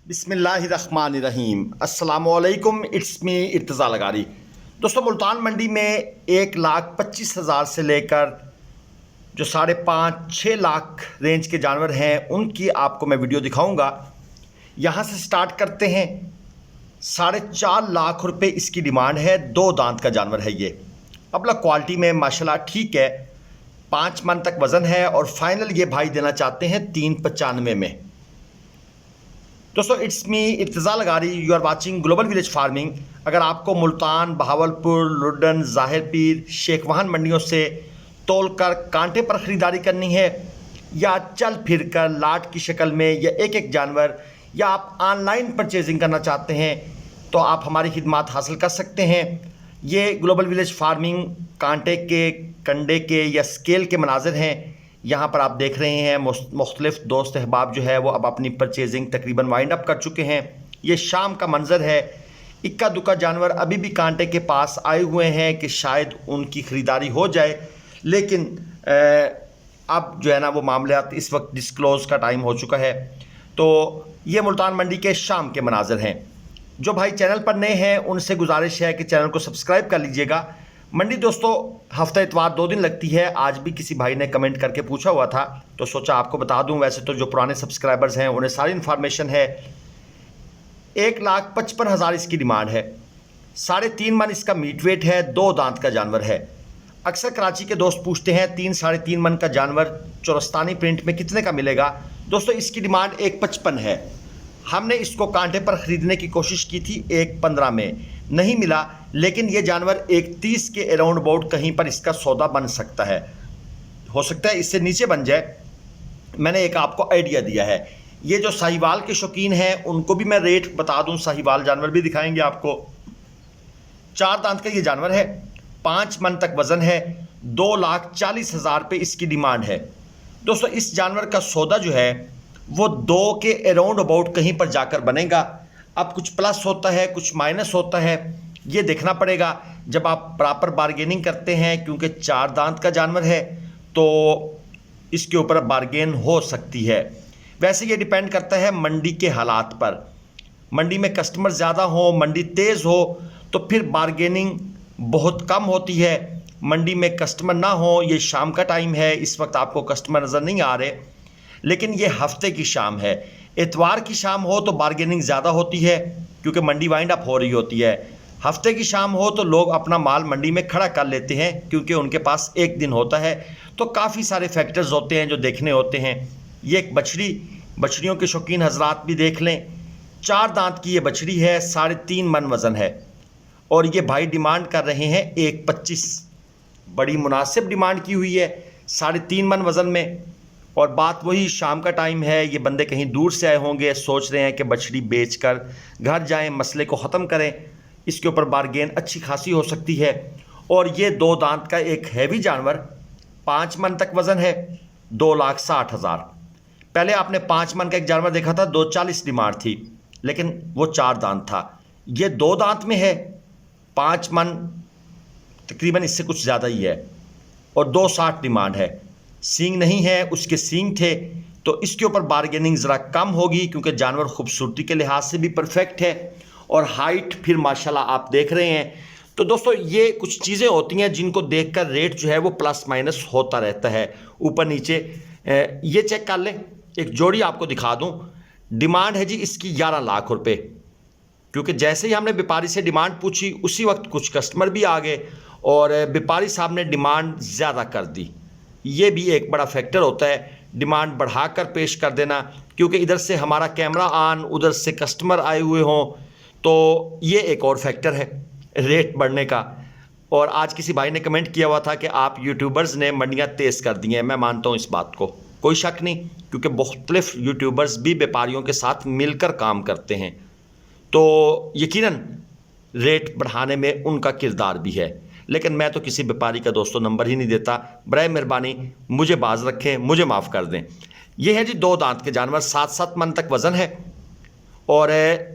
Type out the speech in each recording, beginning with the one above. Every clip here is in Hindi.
बिस्मिल्लाहिर्रहमानिर्रहीम अस्सलामुअलैकुम। इट्स मी इर्तज़ा लगारी। दोस्तों, मुल्तान मंडी में 1,25,000 से लेकर जो 5.5-6 लाख रेंज के जानवर हैं उनकी आपको मैं वीडियो दिखाऊंगा। यहाँ से स्टार्ट करते हैं। 4.5 लाख रुपए इसकी डिमांड है। 2 दांत का जानवर है ये। अबला क्वालिटी में माशाल्लाह ठीक है। 5 मन तक वज़न है और फाइनल ये भाई देना चाहते हैं 395 में। दोस्तों, इट्स मी इर्तज़ा लगारी। You are watching global village farming. अगर आपको मुल्तान, बहावलपुर, लुडन, ज़ाहिर पीर, शेख वाहन मंडियों से तोलकर कांटे पर ख़रीदारी करनी है या चल फिर कर लाट की शक्ल में या एक एक जानवर, या आप ऑनलाइन परचेजिंग करना चाहते हैं तो आप हमारी खिदमत हासिल कर सकते हैं। ये ग्लोबल विलेज फार्मिंग कांटे के, कंडे के या स्केल के मनाजिर हैं। यहाँ पर आप देख रहे हैं मुख्तलिफ दोस्त अहबाब जो है वो अब अपनी परचेजिंग तकरीबन वाइंड अप कर चुके हैं। ये शाम का मंज़र है। इक्का दुक्का जानवर अभी भी कांटे के पास आए हुए हैं कि शायद उनकी ख़रीदारी हो जाए, लेकिन अब जो है ना वो मामलात इस वक्त डिस्क्लोज़ का टाइम हो चुका है। तो ये मुल्तान मंडी के शाम के मनाजिर हैं। जो भाई चैनल पर नए हैं उनसे गुजारिश है कि चैनल को सब्सक्राइब कर लीजिएगा। मंडी दोस्तों हफ्ता इतवार 2 दिन लगती है। आज भी किसी भाई ने कमेंट करके पूछा हुआ था तो सोचा आपको बता दूं। वैसे तो जो पुराने सब्सक्राइबर्स हैं उन्हें सारी इन्फॉर्मेशन है। 1,55,000 इसकी डिमांड है। 3.5 मन इसका मीट वेट है। 2 दांत का जानवर है। अक्सर कराची के दोस्त पूछते हैं 3-3.5 मन का जानवर चोरस्तानी प्रिंट में कितने का मिलेगा। दोस्तों, इसकी डिमांड 1,55 है। हमने इसको कांटे पर ख़रीदने की कोशिश की थी 1,15 में, नहीं मिला, लेकिन ये जानवर 1,30 के अराउंड अबाउट कहीं पर इसका सौदा बन सकता है। हो सकता है इससे नीचे बन जाए। मैंने एक आपको आइडिया दिया है। ये जो साहिवाल के शौकीन हैं उनको भी मैं रेट बता दूं। साहिवाल जानवर भी दिखाएंगे आपको। 4 दांत का ये जानवर है। 5 मन तक वज़न है। 2,40,000 रुपये इसकी डिमांड है। दोस्तों, इस जानवर का सौदा जो है वो 2 के अराउंड अबाउट कहीं पर जाकर बनेगा। अब कुछ प्लस होता है, कुछ माइनस होता है, ये देखना पड़ेगा जब आप प्रॉपर बारगेनिंग करते हैं, क्योंकि 4 दांत का जानवर है तो इसके ऊपर बारगेन हो सकती है। वैसे ये डिपेंड करता है मंडी के हालात पर। मंडी में कस्टमर ज़्यादा हो, मंडी तेज़ हो तो फिर बारगेनिंग बहुत कम होती है। मंडी में कस्टमर ना हो, ये शाम का टाइम है, इस वक्त आपको कस्टमर नज़र नहीं आ रहे, लेकिन ये हफ्ते की शाम है। इतवार की शाम हो तो बारगेनिंग ज़्यादा होती है क्योंकि मंडी वाइंड अप हो रही होती है। हफ्ते की शाम हो तो लोग अपना माल मंडी में खड़ा कर लेते हैं क्योंकि उनके पास एक दिन होता है। तो काफ़ी सारे फैक्टर्स होते हैं जो देखने होते हैं। ये एक बछड़ियों के शौकीन हजरात भी देख लें। 4 दांत की ये बछड़ी है। 3.5 मन वज़न है और ये भाई डिमांड कर रहे हैं 1,25। बड़ी मुनासिब डिमांड की हुई है 3.5 मन वज़न में। और बात वही शाम का टाइम है। ये बंदे कहीं दूर से आए होंगे, सोच रहे हैं कि बछड़ी बेचकर घर जाएं, मसले को ख़त्म करें। इसके ऊपर बारगेन अच्छी खासी हो सकती है। और ये 2 दांत का एक हैवी जानवर, 5 मन तक वज़न है। 2,60,000। पहले आपने 5 मन का एक जानवर देखा था, 2,40 डिमांड थी, लेकिन वो 4 दांत था। ये 2 दांत में है। 5 मन तकरीबन इससे कुछ ज़्यादा ही है और 2,60 डिमांड है। सींग नहीं है, उसके सींग थे, तो इसके ऊपर बारगेनिंग ज़रा कम होगी क्योंकि जानवर खूबसूरती के लिहाज से भी परफेक्ट है और हाइट फिर माशाल्लाह आप देख रहे हैं। तो दोस्तों, ये कुछ चीज़ें होती हैं जिनको देखकर रेट जो है वो प्लस माइनस होता रहता है, ऊपर नीचे। ये चेक कर लें, एक जोड़ी आपको दिखा दूँ। डिमांड है जी इसकी 11 लाख रुपये, क्योंकि जैसे ही हमने व्यापारी से डिमांड पूछी उसी वक्त कुछ कस्टमर भी आ गए और व्यापारी साहब ने डिमांड ज़्यादा कर दी। ये भी एक बड़ा फैक्टर होता है, डिमांड बढ़ाकर पेश कर देना, क्योंकि इधर से हमारा कैमरा ऑन, उधर से कस्टमर आए हुए हों, तो ये एक और फैक्टर है रेट बढ़ने का। और आज किसी भाई ने कमेंट किया हुआ था कि आप यूट्यूबर्स ने मंडियाँ तेज़ कर दी हैं। मैं मानता हूँ इस बात को, कोई शक नहीं, क्योंकि मुख्तलिफ यूट्यूबर्स भी व्यापारियों के साथ मिलकर काम करते हैं, तो यकीनन रेट बढ़ाने में उनका किरदार भी है। लेकिन मैं तो किसी व्यापारी का दोस्तों नंबर ही नहीं देता। बराए मेहरबानी मुझे बाज रखें, मुझे माफ़ कर दें। ये है जी 2 दांत के जानवर। 7-7 मन तक वज़न है। और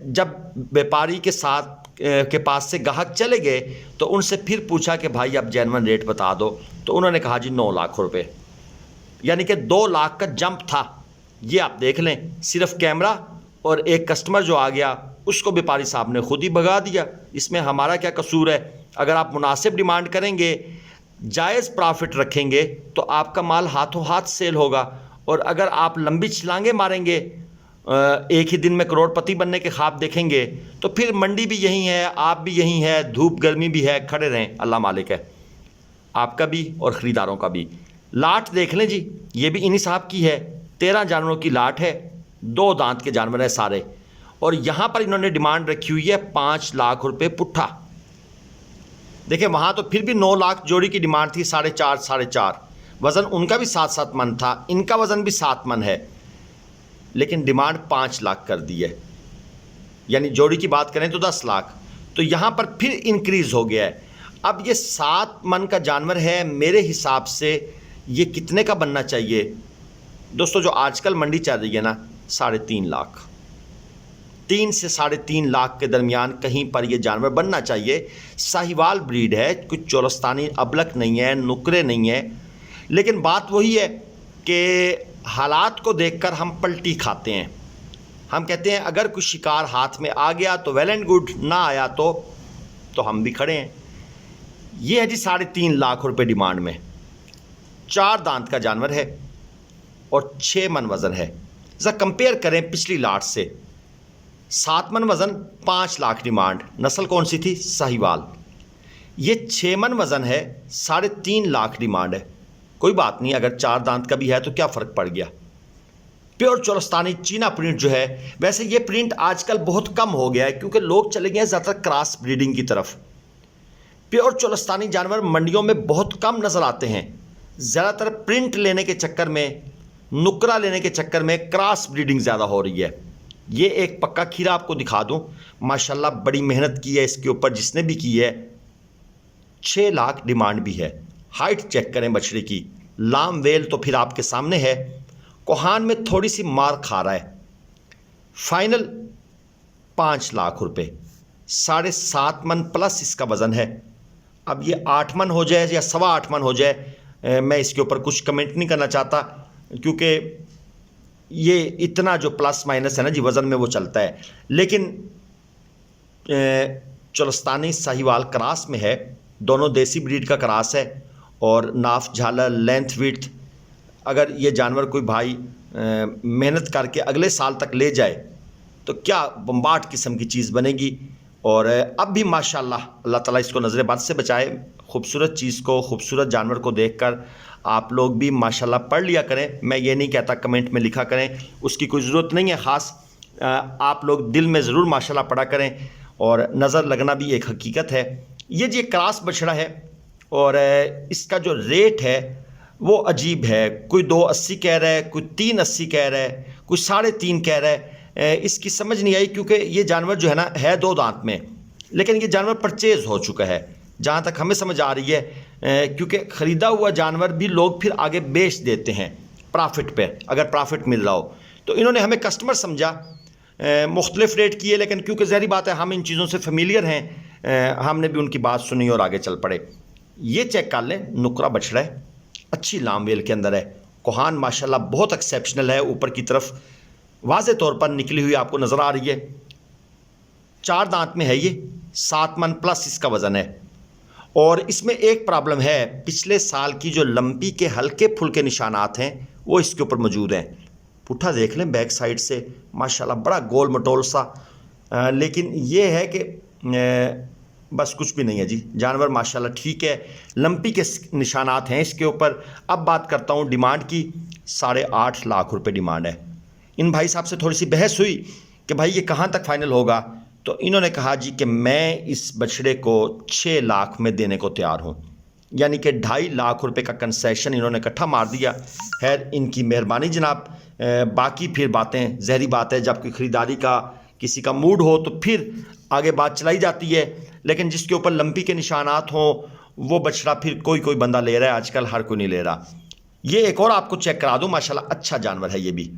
जब व्यापारी के साथ के पास से ग्राहक चले गए तो उनसे फिर पूछा कि भाई अब जेन्युइन रेट बता दो, तो उन्होंने कहा जी 9 लाख रुपये, यानी कि 2 लाख का जंप था। ये आप देख लें, सिर्फ कैमरा और एक कस्टमर जो आ गया उसको व्यापारी साहब ने खुद ही भगा दिया। इसमें हमारा क्या कसूर है? अगर आप मुनासिब डिमांड करेंगे, जायज़ प्रॉफिट रखेंगे तो आपका माल हाथों हाथ सेल होगा। और अगर आप लंबी छलांगे मारेंगे, एक ही दिन में करोड़पति बनने के ख्वाब देखेंगे, तो फिर मंडी भी यही है, आप भी यही है, धूप गर्मी भी है, खड़े रहें, अल्लाह मालिक है आपका भी और ख़रीदारों का भी। लाट देख लें जी, ये भी इन्हीं साहब की है, 13 जानवरों की लाट है, 2 दांत के जानवर हैं सारे। और यहाँ पर इन्होंने डिमांड रखी हुई है 5 लाख रुपए पुट्ठा। देखिए वहाँ तो फिर भी 9 लाख जोड़ी की डिमांड थी, 4.5 वज़न उनका भी 7 मन था, इनका वज़न भी 7 मन है, लेकिन डिमांड 5 लाख कर दी है। यानी जोड़ी की बात करें तो 10 लाख। तो यहाँ पर फिर इंक्रीज़ हो गया है। अब ये 7 मन का जानवर है, मेरे हिसाब से ये कितने का बनना चाहिए दोस्तों? जो आजकल मंडी चल रही है ना, 3.5 लाख, 3 से 3.5 लाख के दरमियान कहीं पर ये जानवर बनना चाहिए। साहिवाल ब्रीड है, कुछ चोरस्तानी अबलक नहीं है, नुकरे नहीं है, लेकिन बात वही है कि हालात को देखकर हम पलटी खाते हैं। हम कहते हैं अगर कुछ शिकार हाथ में आ गया तो वेल एंड गुड, ना आया तो हम भी खड़े हैं। ये है जी 3.5 लाख रुपए डिमांड में। 4 दांत का जानवर है और 6 मन वज़न है। ज़रा कंपेयर करें पिछली लाट से। 7 मन वज़न, 5 लाख डिमांड, नस्ल कौन सी थी? साहिवाल। ये 6 मन वज़न है, 3.5 लाख डिमांड है। कोई बात नहीं, अगर 4 दांत का भी है तो क्या फ़र्क पड़ गया। प्योर चोरस्तानी चीना प्रिंट जो है, वैसे ये प्रिंट आजकल बहुत कम हो गया है क्योंकि लोग चले गए हैं ज़्यादातर क्रॉस ब्रीडिंग की तरफ। प्योर चोरस्तानी जानवर मंडियों में बहुत कम नज़र आते हैं। ज़्यादातर प्रिंट लेने के चक्कर में, नुकरा लेने के चक्कर में क्रॉस ब्रीडिंग ज़्यादा हो रही है। ये एक पक्का खीरा आपको दिखा दूं, माशाल्लाह बड़ी मेहनत की है इसके ऊपर जिसने भी की है। 6 लाख डिमांड भी है। हाइट चेक करें बछड़े की, लाम वेल तो फिर आपके सामने है, कोहान में थोड़ी सी मार खा रहा है। फाइनल 5 लाख रुपए, 7.5 मन प्लस इसका वज़न है। अब ये 8 मन हो जाए या 8.25 मन हो जाए, मैं इसके ऊपर कुछ कमेंट नहीं करना चाहता क्योंकि ये इतना जो प्लस माइनस है ना जी वज़न में वो चलता है। लेकिन चोरस्तानी साहिवाल क्रास में है, दोनों देसी ब्रीड का क्रास है और नाफ झालर लेंथ विड्थ, अगर ये जानवर कोई भाई मेहनत करके अगले साल तक ले जाए तो क्या बम्बाट किस्म की चीज़ बनेगी। और अब भी माशाल्लाह अल्लाह ताला इसको नज़र बद से बचाए। खूबसूरत चीज़ को, खूबसूरत जानवर को देखकर आप लोग भी माशाल्लाह पढ़ लिया करें। मैं ये नहीं कहता कमेंट में लिखा करें, उसकी कोई ज़रूरत नहीं है ख़ास। आप लोग दिल में ज़रूर माशाल्लाह पढ़ा करें और नज़र लगना भी एक हकीकत है। ये जी क्रॉस बछड़ा है और इसका जो रेट है वो अजीब है। कोई 2.80 कह रहा है, कोई 3.80 कह रहा है, कोई 3.5 कह रहा है। इसकी समझ नहीं आई क्योंकि ये जानवर जो है ना है 2 दांत में, लेकिन ये जानवर परचेज़ हो चुका है जहाँ तक हमें समझ आ रही है, क्योंकि ख़रीदा हुआ जानवर भी लोग फिर आगे बेच देते हैं प्रॉफिट पे, अगर प्रॉफिट मिल रहा हो तो। इन्होंने हमें कस्टमर समझा, मुख्तलिफ रेट किए, लेकिन क्योंकि ज़हरी बात है हम इन चीज़ों से फेमिलियर हैं, हमने भी उनकी बात सुनी और आगे चल पड़े। ये चेक कर लें, नुकरा बछड़ा है, अच्छी लामवेल के अंदर है, कोहान माशाल्लाह बहुत एक्सेप्शनल है, ऊपर की तरफ वाज़े तौर पर निकली हुई आपको नज़र आ रही है। 4 दांत में है ये, 7 मन प्लस इसका वज़न है। और इसमें एक प्रॉब्लम है, पिछले साल की जो लंपी के हल्के फुल्के निशानात हैं वो इसके ऊपर मौजूद हैं। पुट्ठा देख लें बैक साइड से माशाल्लाह बड़ा गोल मटोल सा, लेकिन ये है कि बस कुछ भी नहीं है जी, जानवर माशाल्लाह ठीक है, लंपी के निशानात हैं इसके ऊपर। अब बात करता हूँ डिमांड की। 8.5 लाख रुपए डिमांड है। इन भाई साहब से थोड़ी सी बहस हुई कि भाई ये कहाँ तक फाइनल होगा, तो इन्होंने कहा जी कि मैं इस बछड़े को 6 लाख में देने को तैयार हूँ, यानी कि 2.5 लाख रुपए का कंसेशन इन्होंने इकट्ठा मार दिया। खैर इनकी मेहरबानी जनाब। बाकी फिर बातें ज़हरी बात है, जब कोई ख़रीदारी का किसी का मूड हो तो फिर आगे बात चलाई जाती है, लेकिन जिसके ऊपर लंपी के निशानात हों वो बछड़ा फिर कोई बंदा ले रहा है आजकल, हर कोई नहीं ले रहा। ये एक और आपको चेक करा दूँ, माशाल्लाह अच्छा जानवर है ये भी।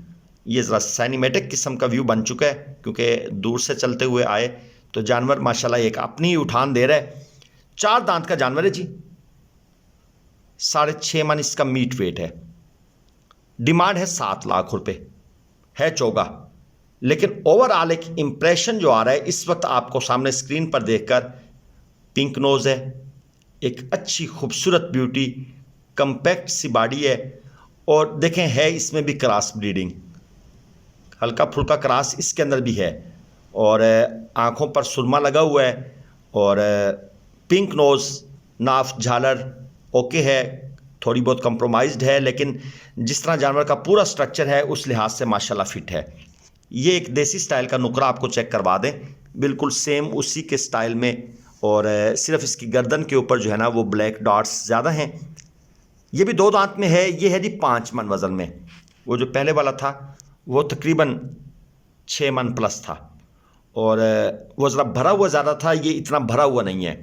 ये ज़रा सिनेमैटिक किस्म का व्यू बन चुका है क्योंकि दूर से चलते हुए आए तो जानवर माशाल्लाह एक अपनी ही उठान दे रहा है। 4 दांत का जानवर है जी, 6.5 मन इसका मीट वेट है। डिमांड है 7 लाख रुपए, है चौगा। लेकिन ओवरऑल एक इंप्रेशन जो आ रहा है इस वक्त आपको सामने स्क्रीन पर देखकर, पिंक नोज है, एक अच्छी खूबसूरत ब्यूटी, कंपैक्ट सी बॉडी है, और देखें है इसमें भी क्रॉस ब्रीडिंग, हल्का फुल्का क्रॉस इसके अंदर भी है, और आँखों पर सुरमा लगा हुआ है, और पिंक नोज़, नाफ झालर ओके है, थोड़ी बहुत कंप्रोमाइज्ड है, लेकिन जिस तरह जानवर का पूरा स्ट्रक्चर है उस लिहाज से माशाल्लाह फिट है। ये एक देसी स्टाइल का नुकरा आपको चेक करवा दें, बिल्कुल सेम उसी के स्टाइल में, और सिर्फ इसकी गर्दन के ऊपर जो है ना वो ब्लैक डॉट्स ज़्यादा हैं। ये भी 2 दांत में है, ये है जी 5 मन वज़न में। वो जो पहले वाला था वो तकरीबन 6 मन प्लस था, और वो ज़रा भरा हुआ ज़्यादा था, ये इतना भरा हुआ नहीं है।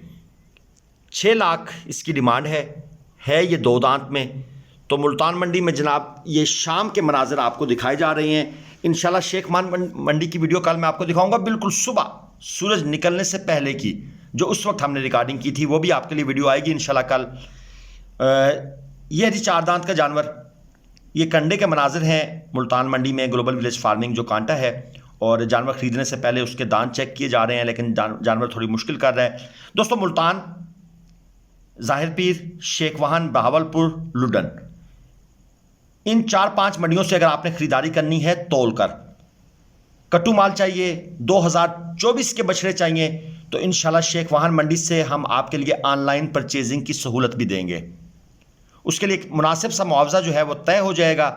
6 लाख इसकी डिमांड है ये 2 दांत में। तो मुल्तान मंडी में जनाब ये शाम के मनाज़र आपको दिखाए जा रहे हैं। इंशाल्लाह शेख मान मंडी की वीडियो कल मैं आपको दिखाऊंगा, बिल्कुल सुबह सूरज निकलने से पहले की, जो उस वक्त हमने रिकॉर्डिंग की थी, वो भी आपके लिए वीडियो आएगी इंशाल्लाह कल। ये है जी 4 दांत का जानवर। ये कंडे के मनाजिर हैं मुल्तान मंडी में, ग्लोबल विलेज फार्मिंग जो कांटा है, और जानवर ख़रीदने से पहले उसके दांत चेक किए जा रहे हैं, लेकिन जानवर थोड़ी मुश्किल कर रहा है। दोस्तों मुल्तान, ज़ाहिर पीर, शेख वाहन, बहावलपुर, लुडन, इन 4-5 मंडियों से अगर आपने ख़रीदारी करनी है तोल कर, कट्टू माल चाहिए, 2024 के बछड़े चाहिए, तो इंशाल्लाह शेख वाहन मंडी से हम आपके लिए ऑनलाइन परचेजिंग की सहूलत भी देंगे। उसके लिए एक मुनासिब सा मुआवजा जो है वो तय हो जाएगा।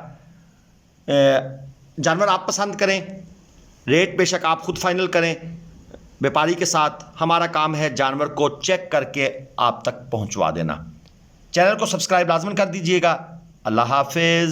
जानवर आप पसंद करें, रेट बेशक आप खुद फाइनल करें व्यापारी के साथ। हमारा काम है जानवर को चेक करके आप तक पहुंचवा देना। चैनल को सब्सक्राइब लाजमन कर दीजिएगा। अल्लाह हाफिज़।